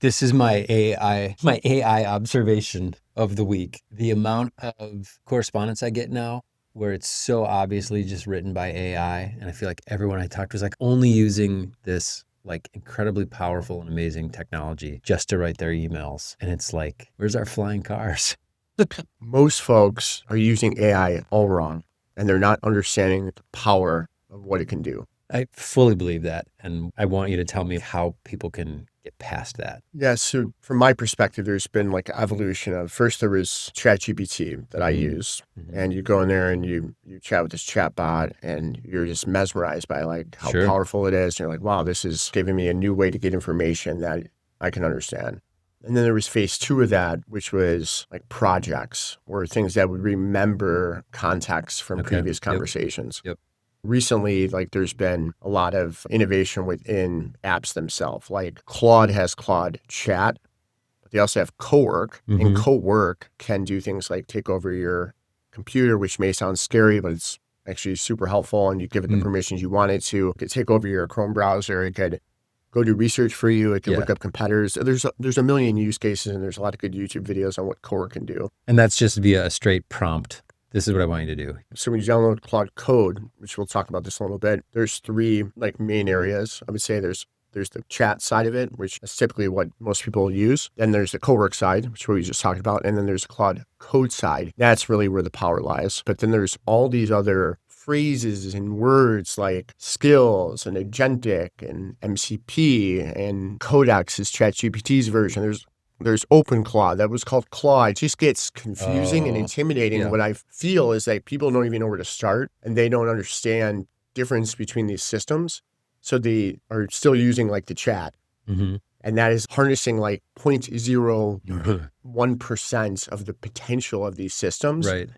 This is my AI observation of the week. The amount of correspondence I get now where it's so obviously just written by AI. And I feel like everyone I talk to is like only using this like incredibly powerful and amazing technology just to write their emails. And it's like, where's our flying cars? Most folks are using AI all wrong, and they're not understanding the power of what it can do. I fully believe that. And I want you to tell me how people can get past that. Yeah, so from my perspective, there's been like evolution of first there was ChatGPT that I Mhm. use, Mhm. and you go in there and you chat with this chat bot, and you're just mesmerized by like how Sure. powerful it is. And you're like, wow, this is giving me a new way to get information that I can understand. And then there was phase two of that, which was like projects or things that would remember context from Okay. previous Yep. conversations. Yep. Recently, like there's been a lot of innovation within apps themselves. Like Claude has Claude Chat, but they also have Cowork, and Hmm. Cowork can do things like take over your computer, which may sound scary, but it's actually super helpful. And you give it the permissions you want it to. It could take over your Chrome browser. It could go do research for you. It could Yeah. look up competitors. There's a million use cases, and there's a lot of good YouTube videos on what Cowork can do. And that's just via a straight prompt. This is what I want you to do. So when you download Claude Code, which we'll talk about this a little bit, there's three like main areas. I would say there's the chat side of it, which is typically what most people use. Then there's the Cowork side, which we just talked about. And then there's the Claude Code side. That's really where the power lies. But then there's all these other phrases and words like skills and agentic and MCP and Codex is ChatGPT's version. There's OpenClaw. That was called Claw. It just gets confusing and Oh, intimidating. yeah. What I feel is that people don't even know where to start, and they don't understand difference between these systems. So they are still using like the chat, Hmm. and that is harnessing like 0.01% of the potential of these systems Right.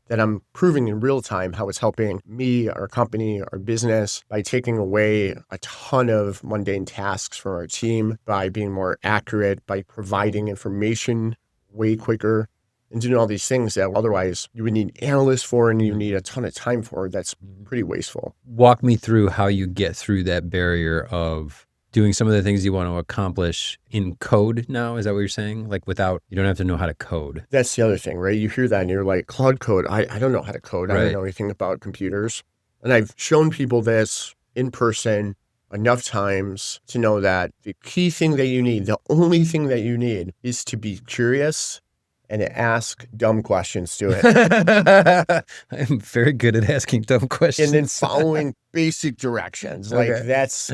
that I'm proving in real time how it's helping me, our company, our business by taking away a ton of mundane tasks from our team, by being more accurate, by providing information way quicker, and doing all these things that otherwise you would need analysts for and you need a ton of time for. That's pretty wasteful. Walk me through how you get through that barrier of doing some of the things you want to accomplish in code now. Is that what you're saying? Like without, you don't have to know how to code. That's the other thing, right? You hear that and you're like, Claude Code, I don't know how to code. I don't Right. know anything about computers. And I've shown people this in person enough times to know that the key thing that you need, the only thing that you need is to be curious and to ask dumb questions to it. I'm very good at asking dumb And then questions. following basic directions. Like Okay. that's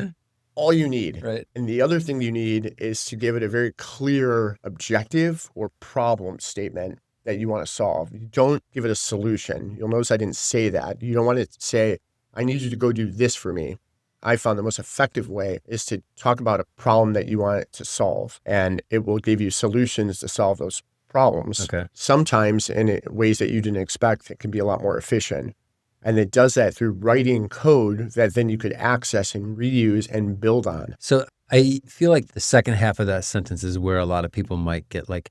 all you need. Right. And the other thing you need is to give it a very clear objective or problem statement that you want to solve. You don't give it a solution. You'll notice I didn't say that. You don't want to say, I need you to go do this for me. I found the most effective way is to talk about a problem that you want it to solve, and it will give you solutions to solve those problems. Okay. Sometimes in ways that you didn't expect, it can be a lot more efficient. And it does that through writing code that then you could access and reuse and build on. So I feel like the second half of that sentence is where a lot of people might get like,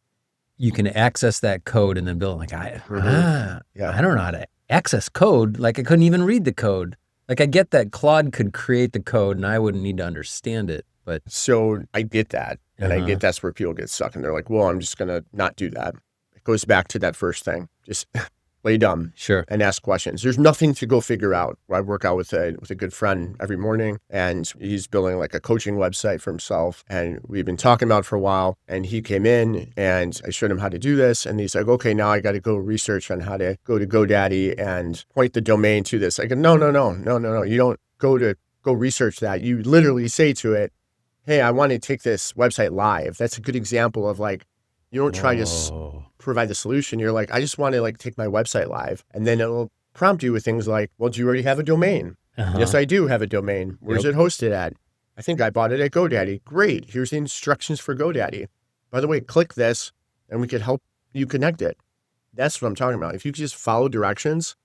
you can access that code and then build like, Yeah. I don't know how to access code. Like I couldn't even read the code. Like I get that Claude could create the code and I wouldn't need to understand it, but So I get that. And I get that's where people get stuck and they're like, well, I'm just going to not do that. It goes back to that first thing. Just lay dumb sure. and ask questions. There's nothing to go figure out. I work out with a good friend every morning, and he's building like a coaching website for himself. And we've been talking about it for a while. And he came in and I showed him how to do this. And he's like, okay, now I got to go research on how to go to GoDaddy and point the domain to this. I go, no. You don't go research that. You literally say to it, hey, I want to take this website live. That's a good example of like, you don't try to provide the solution. You're like, I just want to like take my website live. And then it'll prompt you with things like, well, do you already have a domain? Yes, I do have a domain. Where's it hosted at? I think I bought it at GoDaddy. Great. Here's the instructions for GoDaddy. By the way, click this and we could help you connect it. That's what I'm talking about. If you just follow directions,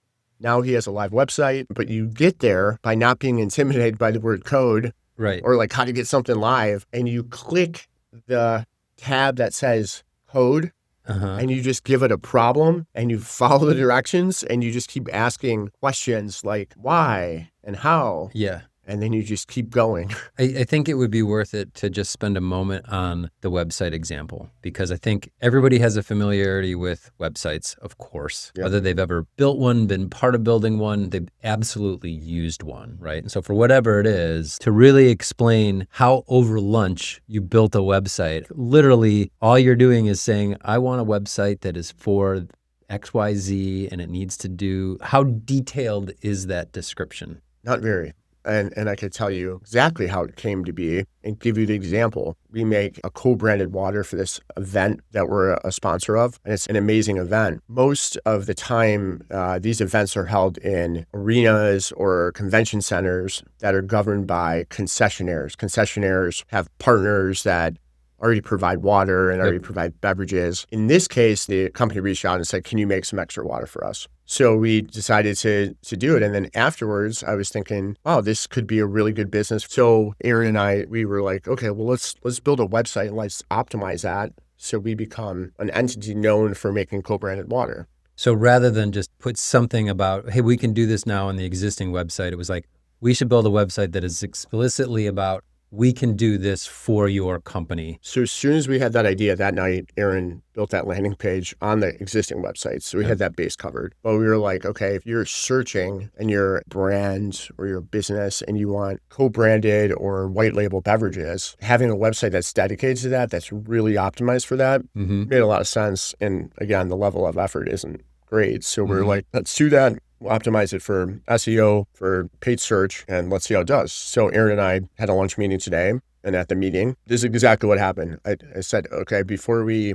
now he has a live website, but you get there by not being intimidated by the word code, Right. or like how to get something live, and you click the tab that says code and you just give it a problem and you follow the directions and you just keep asking questions like why and how Yeah. and then you just keep going. I think it would be worth it to just spend a moment on the website example, because I think everybody has a familiarity with websites, of course. Yep. Whether they've ever built one, been part of building one, they've absolutely used one, right? And so for whatever it is, to really explain how over lunch you built a website, literally all you're doing is saying, I want a website that is for XYZ and it needs to do, how detailed is that description? Not very. And I could tell you exactly how it came to be and give you the example. We make a co-branded water for this event that we're a sponsor of, and it's an amazing event. Most of the time, these events are held in arenas or convention centers that are governed by concessionaires. Concessionaires have partners that already provide water and already provide beverages. In this case, the company reached out and said, can you make some extra water for us? So we decided to do it. And then afterwards, I was thinking, wow, this could be a really good business. So Aaron and I, we were like, okay, well, let's build a website and let's optimize that so we become an entity known for making co-branded water. So rather than just put something about, hey, we can do this now on the existing website, it was like, we should build a website that is explicitly about, we can do this for your company. So as soon as we had that idea that night, Aaron built that landing page on the existing website. So we had that base covered. But we were like, okay, if you're searching and your brand or your business and you want co-branded or white label beverages, having a website that's dedicated to that, that's really optimized for that, made a lot of sense. And again, the level of effort isn't great. So we're like, let's do that. We'll optimize it for SEO, for paid search, and let's see how it does. So Aaron and I had a lunch meeting today, and at the meeting, this is exactly what happened. I said, okay, before we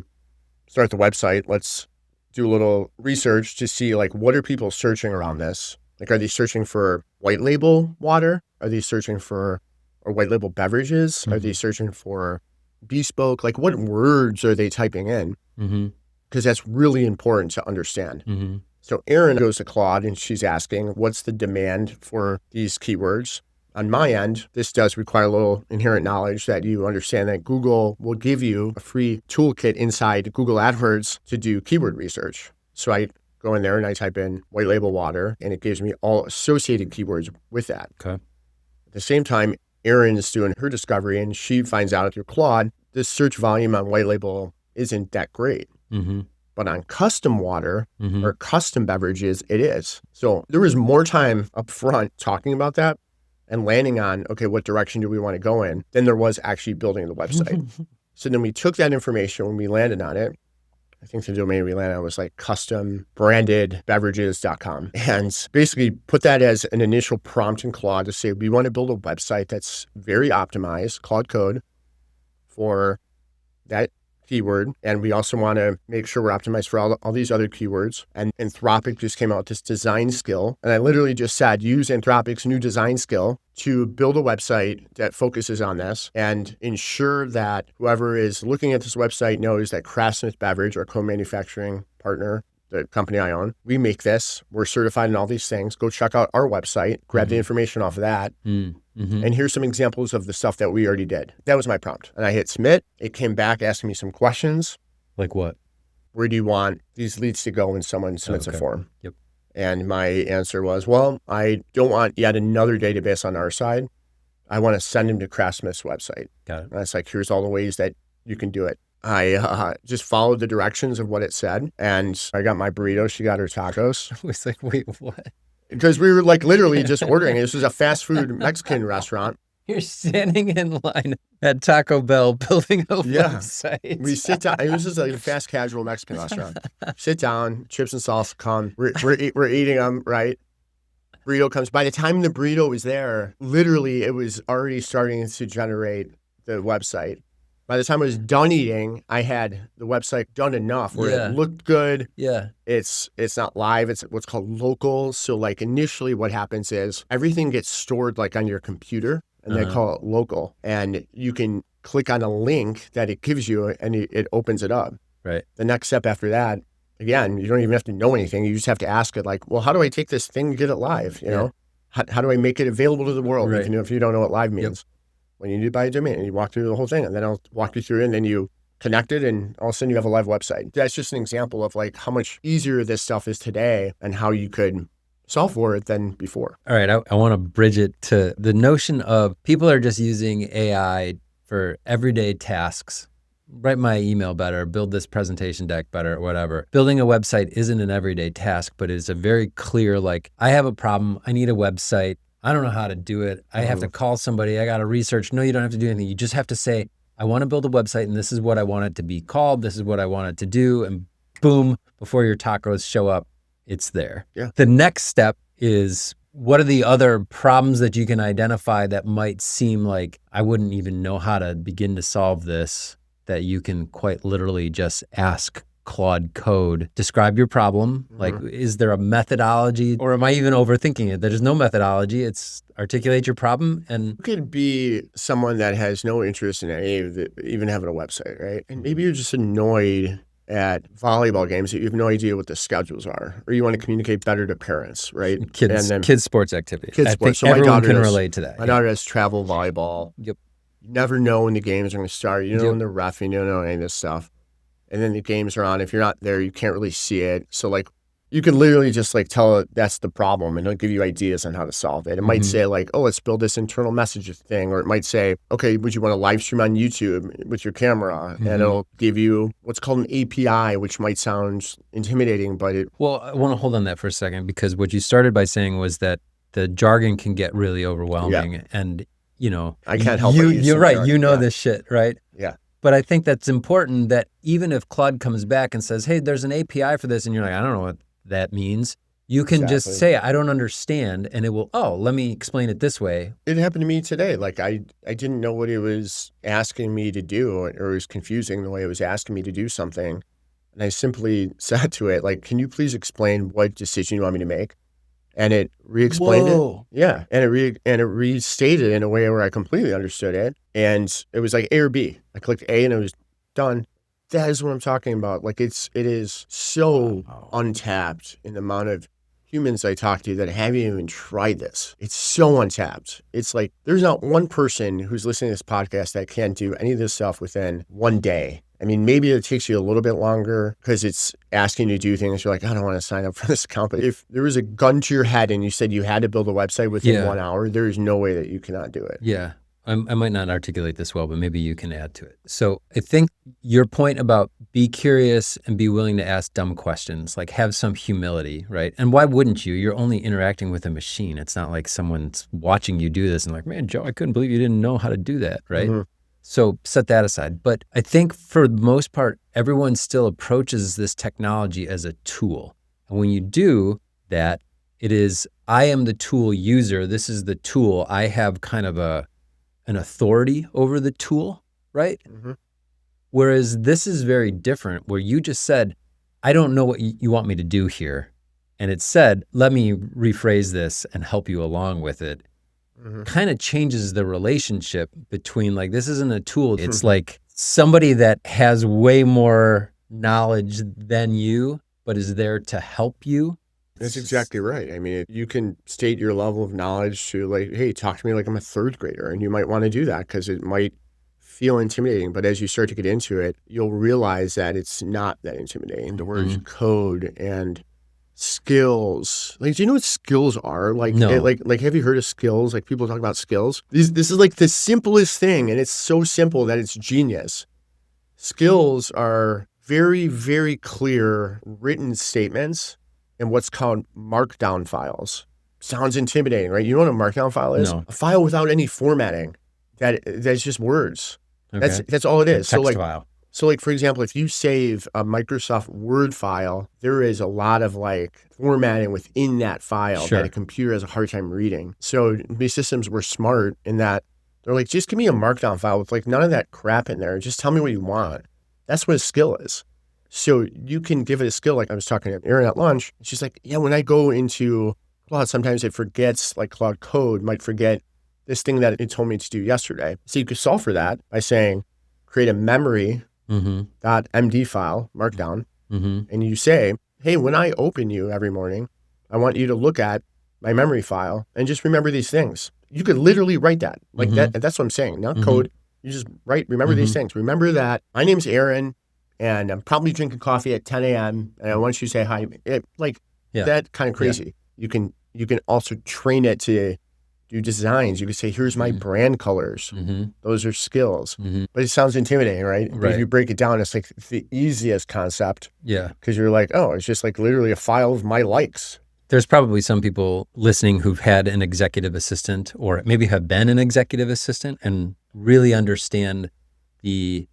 start the website, let's do a little research to see, like, what are people searching around this? Like, are they searching for white label water? Are they searching for or white label beverages? Are they searching for bespoke? Like, what words are they typing in? Because that's really important to understand. So Erin goes to Claude and she's asking, what's the demand for these keywords? On my end, this does require a little inherent knowledge that you understand that Google will give you a free toolkit inside Google AdWords to do keyword research. So I go in there and I type in white label water and it gives me all associated keywords with that. Okay. At the same time, Erin is doing her discovery and she finds out through Claude, this search volume on white label isn't that great. But on custom water or custom beverages, it is. So there was more time up front talking about that and landing on, okay, what direction do we want to go in than there was actually building the website. So then we took that information when we landed on it. I think the domain we landed on was like custombrandedbeverages.com. And basically put that as an initial prompt in Claude to say, we want to build a website that's very optimized, Claude Code, for that keyword. And we also want to make sure we're optimized for all these other keywords. And Anthropic just came out with this design skill. And I literally just said, use Anthropic's new design skill to build a website that focuses on this and ensure that whoever is looking at this website knows that Craftsmith Beverage, our co-manufacturing partner, the company I own, we make this, we're certified in all these things. Go check out our website, grab the information off of that. And here's some examples of the stuff that we already did. That was my prompt. And I hit submit. It came back asking me some questions. Like what? Where do you want these leads to go when someone submits a form? Yep. And my answer was, well, I don't want yet another database on our side. I want to send them to Craftsmith's website. Got it. And it's like, here's all the ways that you can do it. I just followed the directions of what it said. And I got my burrito. She got her tacos. I was like, wait, what? Because we were like literally just ordering. This was a fast food Mexican restaurant. You're standing in line at Taco Bell building a website. We sit down. It was just like a fast casual Mexican restaurant. Sit down, chips and salsa come. We're eating them, right? Burrito comes. By the time the burrito was there, literally it was already starting to generate the website. By the time I was done eating, I had the website done enough where it looked good. Yeah. It's not live. It's what's called local. So like initially what happens is everything gets stored like on your computer and they call it local. And you can click on a link that it gives you and it opens it up. Right. The next step after that, again, you don't even have to know anything. You just have to ask it like, well, how do I take this thing and get it live? You know, how do I make it available to the world? Right. Even if you don't know what live means. When you need to buy a domain and you walk through the whole thing and then I'll walk you through it and then you connect it and all of a sudden you have a live website. That's just an example of like how much easier this stuff is today and how you could solve for it than before. All right, I want to bridge it to the notion of people are just using AI for everyday tasks. Write my email better, build this presentation deck better, whatever. Building a website isn't an everyday task, but it's a very clear, like, I have a problem, I need a website, I don't know how to do it, I have to call somebody, I got to research. No, you don't have to do anything. You just have to say, I want to build a website and this is what I want it to be called, this is what I want it to do, and boom, before your tacos show up, it's there. Yeah. The next step is, what are the other problems that you can identify that might seem like I wouldn't even know how to begin to solve this, that you can quite literally just ask Claude Code, describe your problem. Like, is there a methodology, or am I even overthinking it? There's no methodology. It's articulate your problem. And You could be someone that has no interest in any of even having a website, right? And maybe you're just annoyed at volleyball games that you have no idea what the schedules are, or you want to communicate better to parents, right? kids sports activity. Kids I sports. think So my everyone daughter can does- relate to that. My daughter has travel volleyball. Yep. You never know when the games are going to start. You don't know Yep. when they're reffing. You don't know any of this stuff. And then the games are on. If you're not there, you can't really see it. So like, you can literally just like tell it that's the problem, and it'll give you ideas on how to solve it. It might say like, oh, let's build this internal messages thing. Or it might say, okay, would you want to live stream on YouTube with your camera? And it'll give you what's called an API, which might sound intimidating, but it Well, I want to hold on that for a second, because what you started by saying was that the jargon can get really overwhelming. And, you know, I can't help but use you're some right. jargon. You know Yeah. this shit, right? Yeah. But I think that's important, that even if Claude comes back and says, hey, there's an API for this, and you're like, I don't know what that means, you can just Exactly. say, I don't understand, and it will, oh, let me explain it this way. It happened to me today. Like I didn't know what it was asking me to do, or it was confusing the way it was asking me to do something. And I simply said to it, like, can you please explain what decision you want me to make? And it re-explained Whoa. it. Yeah. And it restated it in a way where I completely understood it. And it was like A or B. I clicked A and it was done. That is what I'm talking about. Like it is so untapped in the amount of humans I talk to that haven't even tried this. It's so untapped. It's like there's not one person who's listening to this podcast that can't do any of this stuff within one day. I mean, maybe it takes you a little bit longer because it's asking you to do things. You're like, I don't want to sign up for this account. But if there was a gun to your head and you said you had to build a website within 1 hour, there is no way that you cannot do it. Yeah. I might not articulate this well, but maybe you can add to it. So I think your point about be curious and be willing to ask dumb questions, like have some humility, right? And why wouldn't you? You're only interacting with a machine. It's not like someone's watching you do this and like, man, Joe, I couldn't believe you didn't know how to do that, right? So set that aside. But I think for the most part, everyone still approaches this technology as a tool. And when you do that, it is, I am the tool user. This is the tool. I have kind of an authority over the tool, right? Whereas this is very different, where you just said, I don't know what you want me to do here. And it said, let me rephrase this and help you along with it. Kind of changes the relationship between, like, this isn't a tool. It's like somebody that has way more knowledge than you, but is there to help you. That's exactly right. I mean, you can state your level of knowledge to like, hey, talk to me like I'm a third grader. And you might want to do that because it might feel intimidating. But as you start to get into it, you'll realize that it's not that intimidating. The words code and skills. Like, do you know what skills are? Like, No. like, have you heard of skills? Like, people talk about skills. This is like the simplest thing, and it's so simple that it's genius. Skills are very, very clear written statements in what's called markdown files. Sounds intimidating, right? You know what a markdown file is? No. A file without any formatting. That's just words. Okay. That's all it is. Text file. So like, for example, if you save a Microsoft Word file, there is a lot of like formatting within that file Sure. that a computer has a hard time reading. So these systems were smart in that they're like, just give me a markdown file with like none of that crap in there. Just tell me what you want. That's what a skill is. So you can give it a skill. Like I was talking to Erin at lunch. She's like, yeah, when I go into Claude, sometimes it forgets, like Claude Code might forget this thing that it told me to do yesterday. So you could solve for that by saying, create a memory .md file, markdown, and you say, hey, when I open you every morning, I want you to look at my memory file and just remember these things. You could literally write that. Like that. That's what I'm saying. Not code. You just write, remember these things. Remember that my name's Aaron and I'm probably drinking coffee at 10 a.m. and I want you to say hi. That kind of crazy. You can You can also train it to do designs. You can say, here's my brand colors. Those are skills. But it sounds intimidating, right? But if you break it down, it's like the easiest concept. Yeah. Because you're like, oh, it's just like literally a file of my likes. There's probably some people listening who've had an executive assistant or maybe have been an executive assistant and really understand the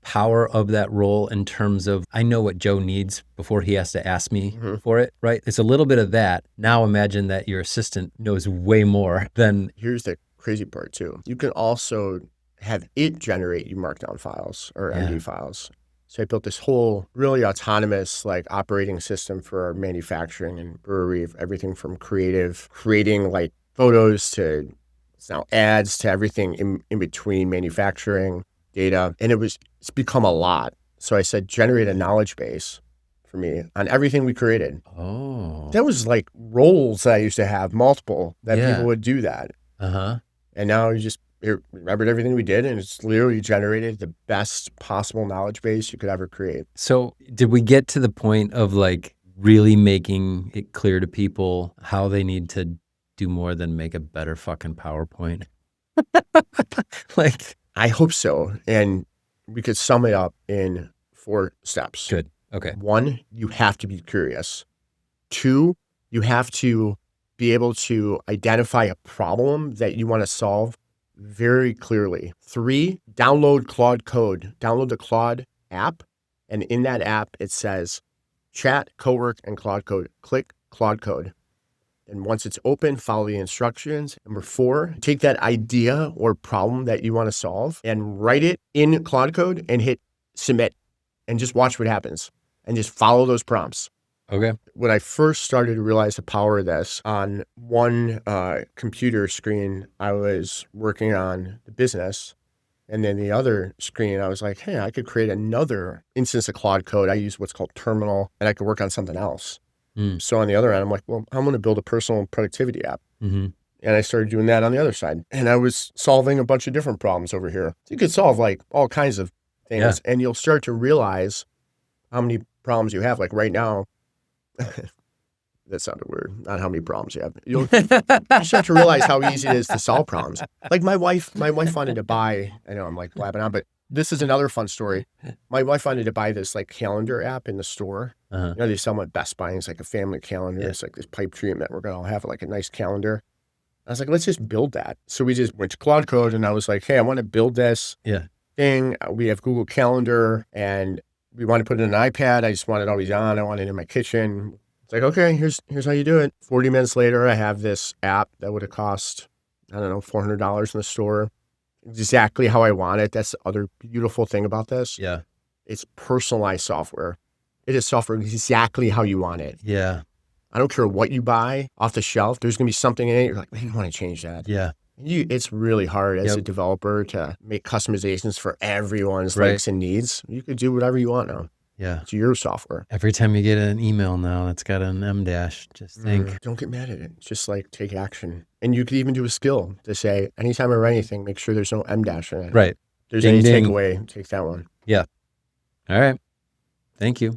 power of that role in terms of, I know what Joe needs before he has to ask me for it, right? It's a little bit of that. Now imagine that your assistant knows way more than... Here's the crazy part too. You can also have it generate you markdown files or MD files. So I built this whole really autonomous like operating system for our manufacturing and brewery, everything from creating like photos to now ads to everything in between manufacturing data. And it's become a lot. So I said, generate a knowledge base for me on everything we created. Oh. That was like roles that I used to have multiple that people would do that. And now you just remembered everything we did, and it's literally generated the best possible knowledge base you could ever create. So did we get to the point of like really making it clear to people how they need to do more than make a better fucking PowerPoint? Like, I hope so. And we could sum it up in 4 steps. Good. Okay. 1, you have to be curious. 2, you have to be able to identify a problem that you want to solve very clearly. 3, download Claude Code. Download the Claude app. And in that app, it says chat, cowork, and Claude Code. Click Claude Code. And once it's open, follow the instructions. Number 4, take that idea or problem that you want to solve and write it in Claude Code and hit submit and just watch what happens and just follow those prompts. Okay. When I first started to realize the power of this, on one computer screen, I was working on the business. And then the other screen, I was like, hey, I could create another instance of Claude Code. I use what's called Terminal, and I could work on something else. So on the other end, I'm like, well, I'm going to build a personal productivity app. And I started doing that on the other side. And I was solving a bunch of different problems over here. So you could solve like all kinds of things. And you'll start to realize how many problems you have. Like right now, that sounded weird. Not how many problems you have. You start to realize how easy it is to solve problems. Like my wife wanted to buy, I know I'm like blabbing on, but this is another fun story. My wife wanted to buy this like calendar app in the store. You know, they sell them at Best Buy. It's like a family calendar. It's like this pipe treatment. We're going to all have like a nice calendar. I was like, let's just build that. So we just went to Claude Code and I was like, hey, I want to build this thing. We have Google Calendar and we want to put it in an iPad. I just want it always on. I want it in my kitchen. It's like, okay, here's how you do it. 40 minutes later, I have this app that would have cost, I don't know, $400 in the store. Exactly how I want it. That's the other beautiful thing about this. Yeah. It's personalized software. It is software exactly how you want it. Yeah. I don't care what you buy off the shelf. There's going to be something in it. You're like, man, I want to change that. Yeah. It's really hard as a developer to make customizations for everyone's likes and needs. You could do whatever you want now. Yeah. It's your software. Every time you get an email now that's got an M dash, just think. Don't get mad at it. Just like take action. And you could even do a skill to say, anytime I write anything, make sure there's no M dash in it. Right. If there's Ding, any ding. takeaway, take that one. Yeah. All right. Thank you.